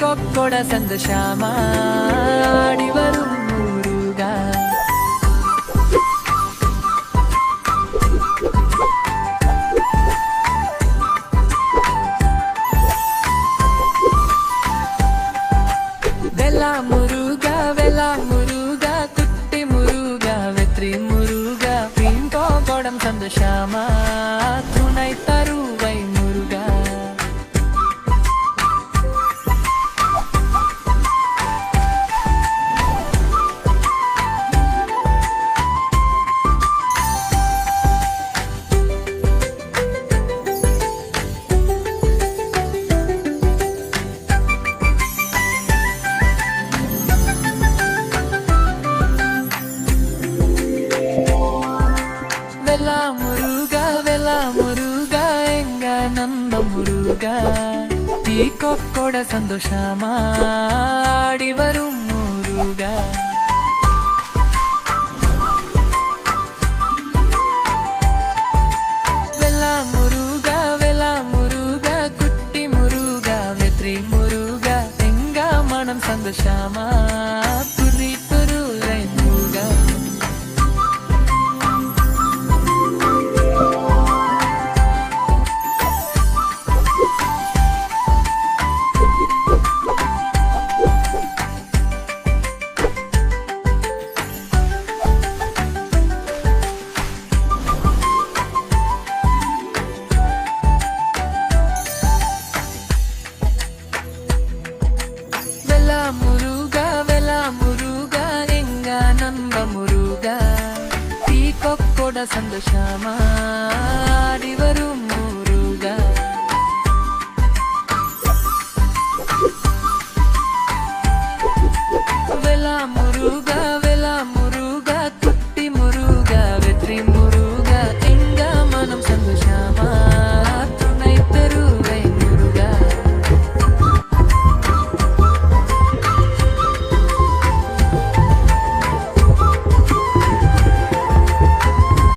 கொக்கொட சந்தோஷமாடி வரும் முருகா. வெலா முருகா வெலா முருகா குட்டி முருகா வெற்றி முருகா பிங்கோ கொடம் சந்தோஷமா துணை தருவை முருகா. வெலா முருகா எங்க நம்ப முருகா தீ கொக்கொட சந்தோஷமாடி வரும் முருகா. வெலா முருகா குட்டி முருகா வெற்றி முருகா எங்க மனம் சந்தோஷமா துரி துருவை முருகா. வெலா முருகா எங்க நம்ப முருகா தீ கொக்கொட சந்தோஷமாடி வரும்